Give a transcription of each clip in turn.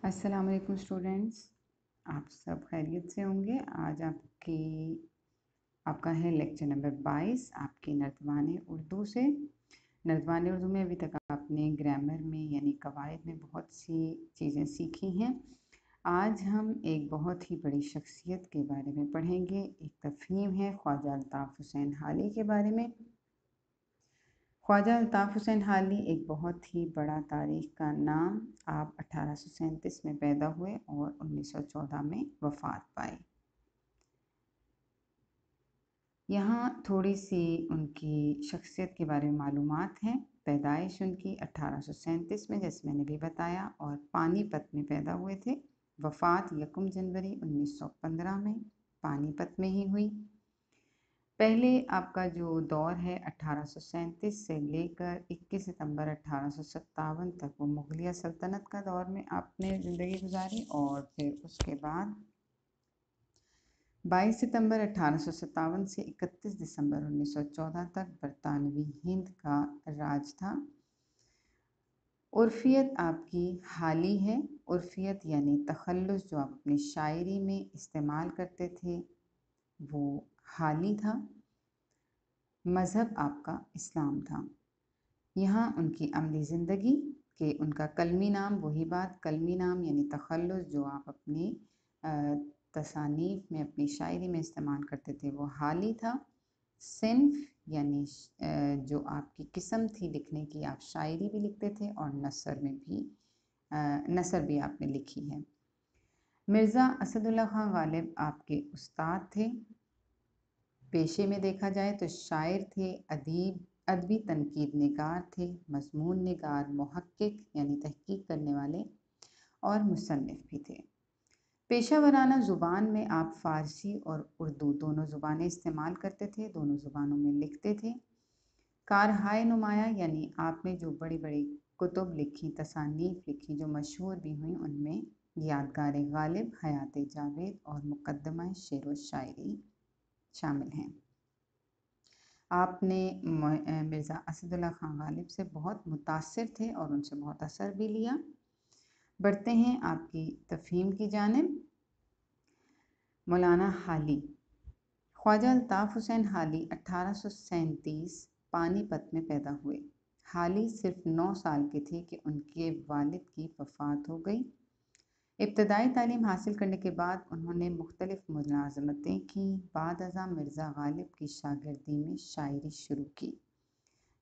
अस्सलाम वालेकुम स्टूडेंट्स, आप सब खैरियत से होंगे। आज आपका है लेक्चर नंबर 22 आपकी नर्तवान उर्दू से। नर्तवान उर्दू में अभी तक आपने ग्रामर में यानी कवायद में बहुत सी चीज़ें सीखी हैं। आज हम एक बहुत ही बड़ी शख्सियत के बारे में पढ़ेंगे। एक तफ़हीम है ख्वाजा अल्ताफ़ हुसैन हाली के बारे में। ख्वाजा अल्ताफ़ हुसैन हाली एक बहुत ही बड़ा तारीख़ का नाम। आप 1837 में पैदा हुए और 1914 में वफ़ात पाए। यहाँ थोड़ी सी उनकी शख्सियत के बारे में मालूमात हैं। पैदाइश उनकी 1837 में, जैसे मैंने भी बताया, और पानीपत में पैदा हुए थे। वफ़ात 1 जनवरी 1915 में पानीपत में ही हुई। पहले आपका जो दौर है 1837 से लेकर 21 सितंबर 1857 तक, वो मुग़लिया सल्तनत का दौर में आपने ज़िंदगी गुजारी। और फिर उसके बाद 22 सितंबर 1857 से 31 दिसंबर 1914 तक बरतानवी हिंद का राज था। उर्फियत आपकी हाली है। उर्फियत यानी तखल्लुस, जो आप अपनी शायरी में इस्तेमाल करते थे, वो हाली था। मज़हब आपका इस्लाम था। यहाँ उनकी अमली ज़िंदगी के उनका कलमी नाम, वही बात, कलमी नाम यानी तखल्लुस जो आप अपनी तसानीफ़ में, अपनी शायरी में इस्तेमाल करते थे, वो हाली था। सिन्फ़ यानी जो आपकी किस्म थी लिखने की, आप शायरी भी लिखते थे और नसर भी आपने लिखी है। मिर्ज़ा असदुल्ला खां गालिब आपके उस्ताद थे। पेशे में देखा जाए तो शायर थे, अदीब, अदबी तनकीद निगार थे, मज़मून निगार, मुहक्किक यानी तहकीक करने वाले, और मुसन्निफ़ भी थे। पेशा वराना ज़ुबान में आप फ़ारसी और उर्दू दोनों ज़ुबानें इस्तेमाल करते थे, दोनों ज़ुबानों में लिखते थे। कारहाय नुमाया यानी आपने जो बड़ी बड़ी कुतुब लिखी, तसानीफ़ लिखी, जो मशहूर भी हुई, उनमें यादगार गालिब, हयात जावेद और मुक़द्दमा शेर व शायरी शामिल हैं। आपने मिर्ज़ा असदुल्ला खां गालिब से बहुत मुतासिर थे और उनसे बहुत असर भी लिया। बढ़ते हैं आपकी तफ़हीम की जानिब। मौलाना हाली। ख्वाजा अल्ताफ़ हुसैन हाली 1837 पानीपत में पैदा हुए। हाली सिर्फ 9 साल के थे कि उनके वालिद की वफ़ात हो गई। इब्तदाई तालीम हासिल करने के बाद उन्होंने मुख्तलिफ़ मुलाज़मतें की। बाद अज़ां मिर्ज़ा गालिब की शागिर्दी में शायरी शुरू की।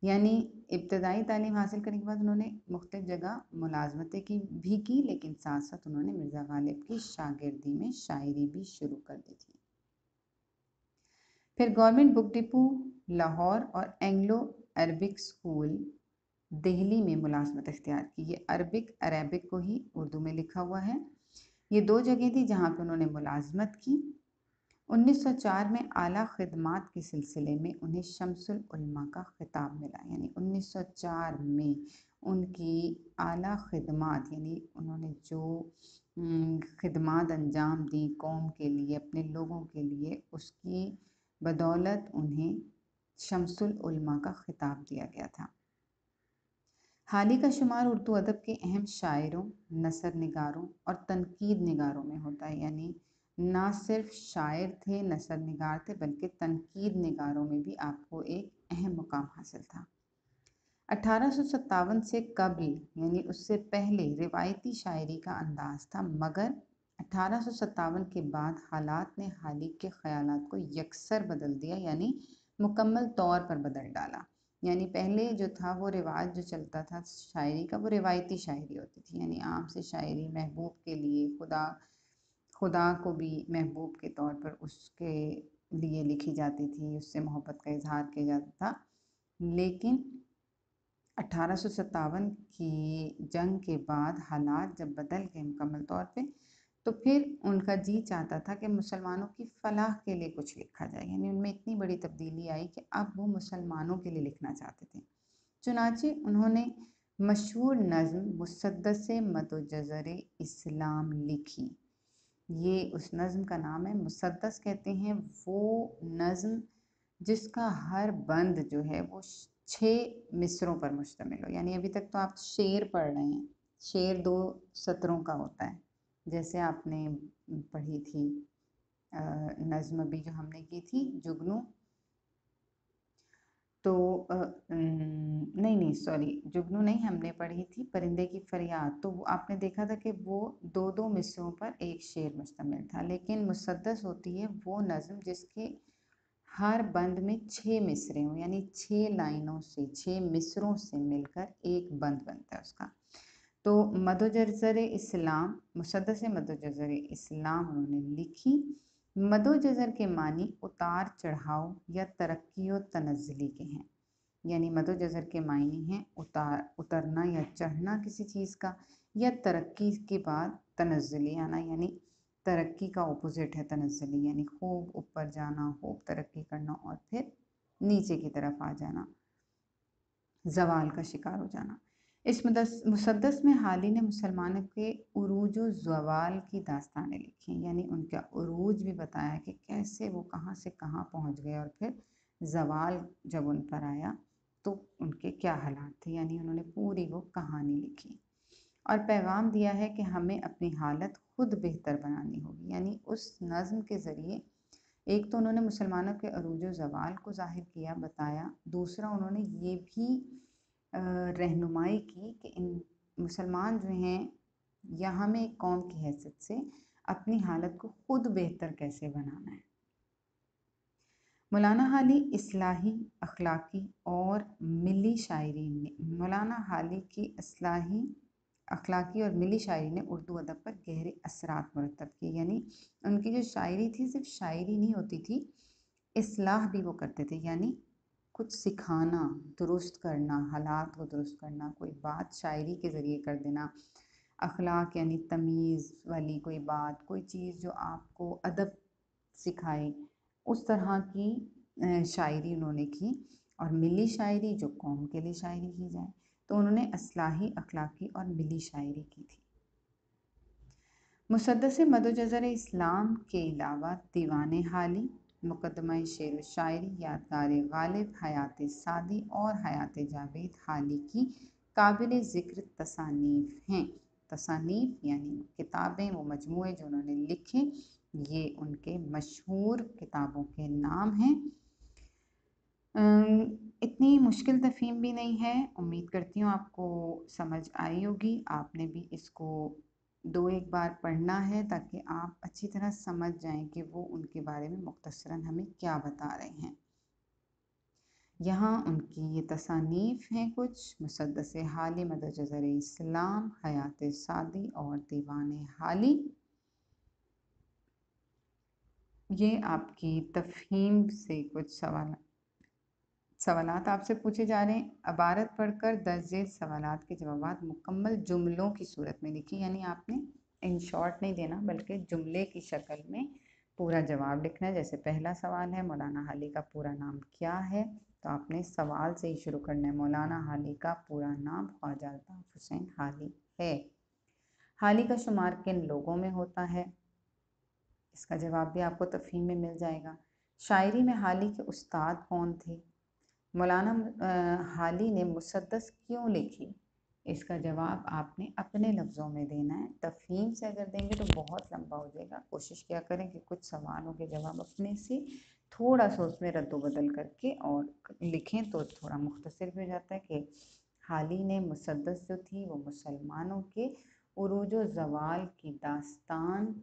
यानी इब्तदाई तालीम हासिल करने के बाद उन्होंने मुख्तलिफ़ जगह मुलाज़मतें की, लेकिन साथ साथ उन्होंने मिर्ज़ा गालिब की शागिर्दी में शायरी भी शुरू कर दी थी। फिर गवर्नमेंट बुक डिपो लाहौर और एंग्लो अरबिक स्कूल दिल्ली में मुलाज़मत इख्तियार की। ये अरबिक को ही उर्दू में लिखा हुआ है। ये 2 जगह थी जहाँ पे उन्होंने मुलाज़मत की। 1904 में आला खिदमात के सिलसिले में उन्हें शम्सुल उलमा का खिताब मिला। यानी 1904 में उनकी आला खिदमात, यानी उन्होंने जो खिदमात अंजाम दी कौम के लिए, अपने लोगों के लिए, उसकी बदौलत उन्हें शम्सुल उलमा का खिताब दिया गया था। हाली का शुमार उर्दू अदब के अहम शायरों, नसर निगारों और तनकीद निगारों में होता है। यानी ना सिर्फ शायर थे, नसर निगार थे, बल्कि तनकीद निगारों में भी आपको एक अहम मुकाम हासिल था। 1857 से कबल यानी उससे पहले रिवायती शायरी का अंदाज था, मगर 1857 के बाद हालात ने हाली के ख़यालात को यकसर बदल दिया, यानी मुकम्मल तौर पर बदल डाला। यानी पहले जो था वो रिवाज जो चलता था शायरी का, वो रिवायती शायरी होती थी, यानी आम से शायरी, महबूब के लिए, खुदा को भी महबूब के तौर पर उसके लिए लिखी जाती थी, उससे मोहब्बत का इजहार किया जाता था। लेकिन 1857 की जंग के बाद हालात जब बदल गए मुकम्मल तौर पे, तो फिर उनका जी चाहता था कि मुसलमानों की फलाह के लिए कुछ लिखा जाए। यानी उनमें इतनी बड़ी तब्दीली आई कि अब वो मुसलमानों के लिए लिखना चाहते थे। चुनाचे उन्होंने मशहूर नज़्म मुसद्दस मदोजज़र इस्लाम लिखी। ये उस नज़्म का नाम है, मुसद्दस कहते हैं वो नज़्म जिसका हर बंद जो है वो 6 मिसरों पर मुश्तमिल हो। यानी अभी तक तो आप शेर पढ़ रहे हैं, शेर 2 सत्रों का होता है, जैसे आपने पढ़ी थी नज़्म अभी जो हमने की थी जुगनू, तो नहीं सॉरी, जुगनू नहीं हमने पढ़ी थी परिंदे की फरियाद, तो आपने देखा था कि वो 2-2 मिसरों पर एक शेर मुश्तमिल था। लेकिन मुसद्दस होती है वो नज़्म जिसके हर बंद में 6 मिसरे हों, यानी 6 लाइनों से 6 मिसरों से मिलकर एक बंद बनता है उसका। तो मदोजज़र इस्लाम, मुसद्दस मदोजज़र इस्लाम उन्होंने लिखी। मदोजज़र के मानी उतार चढ़ाव या तरक्की और तनज़्ज़ुली के हैं, यानी मदोजज़र के मायने हैं उतरना या चढ़ना किसी चीज़ का, या तरक्की के बाद तनज़्ज़ुली आना, यानी तरक्की का ऑपोजिट है तनज़्ज़ुली, यानी खूब ऊपर जाना, खूब तरक्की करना और फिर नीचे की तरफ आ जाना, ज़वाल का शिकार हो जाना। इस मुसद्दस में हाली ने मुसलमानों के उरूज व ज़वाल की दास्तानें लिखी हैं, यानी उनका उरूज भी बताया कि कैसे वो कहाँ से कहाँ पहुँच गए और फिर ज़वाल जब उन पर आया तो उनके क्या हालात थे, यानी उन्होंने पूरी वो कहानी लिखी। और पैगाम दिया है कि हमें अपनी हालत खुद बेहतर बनानी होगी, यानी उस नज़्म के ज़रिए एक तो उन्होंने मुसलमानों के अरूज व ज़वाल को ज़ाहिर किया, बताया, दूसरा उन्होंने ये भी रहनुमाई की कि इन मुसलमान जो हैं या हमें एक कौम की हैसियत से अपनी हालत को खुद बेहतर कैसे बनाना है। मौलाना हाली इस्लाही, अखलाकी और मिली शायरी ने मौलाना हाली की इस्लाही, अखलाकी और मिली शायरी ने उर्दू अदब पर गहरे असरात मुरतब किए, यानी उनकी जो शायरी थी सिर्फ शायरी नहीं होती थी, इस्लाह भी वो करते थे, यानी कुछ सिखाना, दुरुस्त करना, हालात को दुरुस्त करना, कोई बात शायरी के ज़रिए कर देना। अखलाक यानी तमीज़ वाली कोई बात, कोई चीज़ जो आपको अदब सिखाए, उस तरह की शायरी उन्होंने की। और मिली शायरी जो कौम के लिए शायरी की जाए, तो उन्होंने इस्लाही, अखलाकी और मिली शायरी की थी। मुसद्दस मदोजज़र इस्लाम के अलावा दीवान हाली, मुकदमा शेर शायरी, यादगार गालिब, हयात सादी और हयात जावेद हाली की काबिल ज़िक्र तसानीफ़ हैं। तसानीफ़ यानी किताबें, वो मजमूए जो उन्होंने लिखे, ये उनके मशहूर किताबों के नाम हैं। इतनी मुश्किल तफ़हीम भी नहीं है, उम्मीद करती हूँ आपको समझ आई होगी। आपने भी इसको 2-1 बार पढ़ना है ताकि आप अच्छी तरह समझ जाएं कि वो उनके बारे में मुख्तसरन हमें क्या बता रहे हैं। यहाँ उनकी ये तसानीफ़ हैं कुछ: मुसद्दस हाली, मदोजज़र इस्लाम, हयात सादी और दीवान हाली। ये आपकी तफ़हीम से कुछ सवालात आपसे पूछे जा रहे हैं। इबारत पढ़कर दर्ज झेल सवालात के जवाबात मुकम्मल जुमलों की सूरत में लिखिए, यानी आपने इन शॉर्ट नहीं देना बल्कि जुमले की शक्ल में पूरा जवाब लिखना है। जैसे पहला सवाल है मौलाना हाली का पूरा नाम क्या है, तो आपने सवाल से ही शुरू करना है। मौलाना हाली का पूरा नाम ख्वाजा अल्ताफ़ हुसैन हाली है। हाली का शुमार किन लोगों में होता है, इसका जवाब भी आपको तफ़हीम में मिल जाएगा। शायरी में हाली के उस्ताद कौन थे? मौलाना हाली ने मुसद्दस क्यों लिखी, इसका जवाब आपने अपने लफ्ज़ों में देना है। तफ़हीम से अगर देंगे तो बहुत लंबा हो जाएगा। कोशिश क्या करें कि कुछ सवालों के जवाब अपने से थोड़ा सा उसमें रद्द-बदल करके और लिखें तो थोड़ा मुख्तसर भी हो जाता है कि हाली ने मुसद्दस जो थी वो मुसलमानों के उरूज व ज़वाल की दास्तान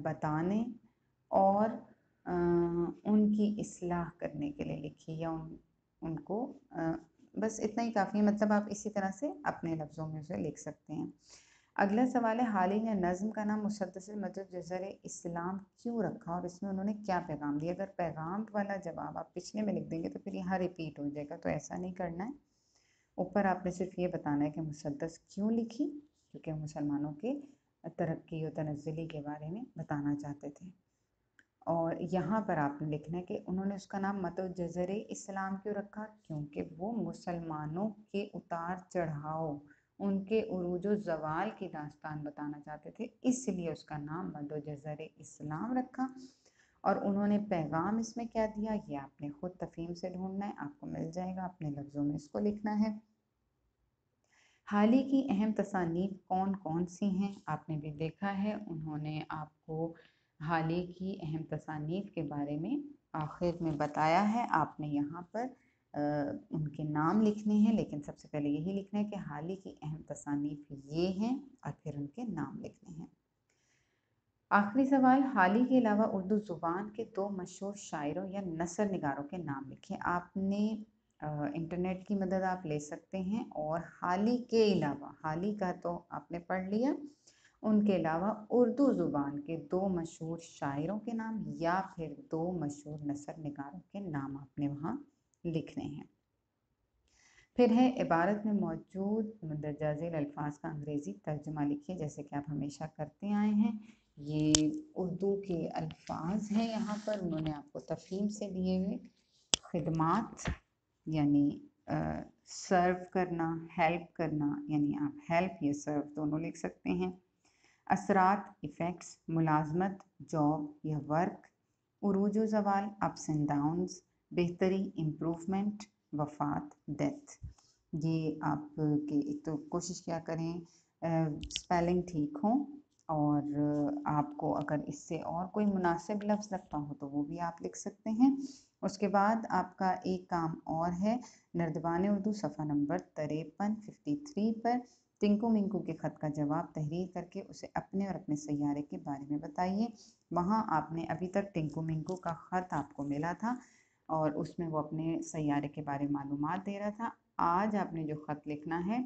बताने और उनकी इस्लाह करने के लिए लिखी, या उनको बस इतना ही काफ़ी है। मतलब आप इसी तरह से अपने लफ्ज़ों में उसे लिख सकते हैं। अगला सवाल है हाली ने नज़्म का नाम मुसद्दस मदोजज़र इस्लाम क्यों रखा और इसमें उन्होंने क्या पैगाम दिया? अगर पैगाम वाला जवाब आप पिछले में लिख देंगे तो फिर यहाँ रिपीट हो जाएगा, तो ऐसा नहीं करना है। ऊपर आपने सिर्फ ये बताना है कि मुसद्दस क्यों लिखी, क्योंकि मुसलमानों के तरक्की और तनज़्ज़ुली के बारे में बताना चाहते थे। और यहाँ पर आपने लिखना है कि उन्होंने उसका नाम मदोजज़र इस्लाम क्यों रखा, क्योंकि वो मुसलमानों के उतार चढ़ाव, उनके उरूज व ज़वाल की दास्तान बताना चाहते थे, इसलिए उसका नाम मदोजज़र इस्लाम रखा। और उन्होंने पैगाम इसमें क्या दिया, ये आपने खुद तफ़हीम से ढूंढना है, आपको मिल जाएगा, अपने लफ्ज़ों में इसको लिखना है। हाल ही की अहम तसानीफ कौन कौन सी हैं? आपने भी देखा है, उन्होंने आपको हाल ही की अहम तसानीफ के बारे में आखिर में बताया है। आपने यहाँ पर उनके नाम लिखने हैं, लेकिन सबसे पहले यही लिखना है कि हाल ही की अहम तसानीफ ये हैं और फिर उनके नाम लिखने हैं। आखिरी सवाल, हाल ही के अलावा उर्दू ज़ुबान के 2 मशहूर शायरों या नसर निगारों के नाम लिखें। आपने इंटरनेट की मदद आप ले सकते हैं और हाल ही के अलावा, हाल ही का तो आपने पढ़ लिया, उनके अलावा उर्दू ज़ुबान के 2 मशहूर शायरों के नाम या फिर 2 मशहूर नसर निगारों के नाम आपने वहाँ लिखने हैं। फिर है, इबारत में मौजूद मंदरजा झेल अल्फाज का अंग्रेज़ी तर्जुमा लिखिए, जैसे कि आप हमेशा करते आए हैं। ये उर्दू के अल्फाज हैं, यहाँ पर उन्होंने आपको तफहीम से दिए हुए। खिदमात यानी सर्व करना, हेल्प करना, यानी आप हेल्प या सर्व दोनों लिख सकते हैं। असरात, इफ़ेक्ट्स, मुलाजमत, जॉब या वर्क, उरूज व ज़वाल, अप्स एंड डाउन्स, बेहतरी, इम्प्रूवमेंट, वफ़ात, डेथ। ये आपके एक तो कोशिश क्या करें स्पेलिंग ठीक हो, और आपको अगर इससे और कोई मुनासिब लफ्ज़ लगता हो तो वो भी आप लिख सकते हैं। उसके बाद आपका एक काम और है, नर्दबान उर्दू सफ़ा नंबर 53 पर टिंकू मिंकू के ख़त का जवाब तहरीर करके उसे अपने और अपने सैयारे के बारे में बताइए। वहाँ आपने अभी तक टिंकू मिंकू का ख़त आपको मिला था और उसमें वो अपने सैयारे के बारे में मालूमात दे रहा था। आज आपने जो ख़त लिखना है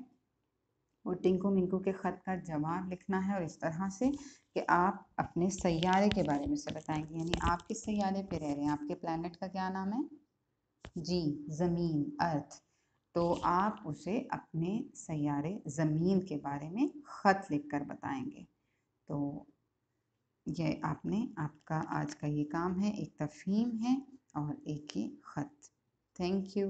वो टिंकू मिंकू के ख़त का जवाब लिखना है, और इस तरह से कि आप अपने सैयारे के बारे में से बताएंगे। यानी आप किस सैयारे पे रह रहे हैं, आपके प्लैनेट का क्या नाम है? जी, ज़मीन, अर्थ। तो आप उसे अपने सैयारे ज़मीन के बारे में ख़त लिख कर बताएंगे। तो ये आपका आज का ये काम है, एक तफ़हीम है और एक ये ख़त। Thank you.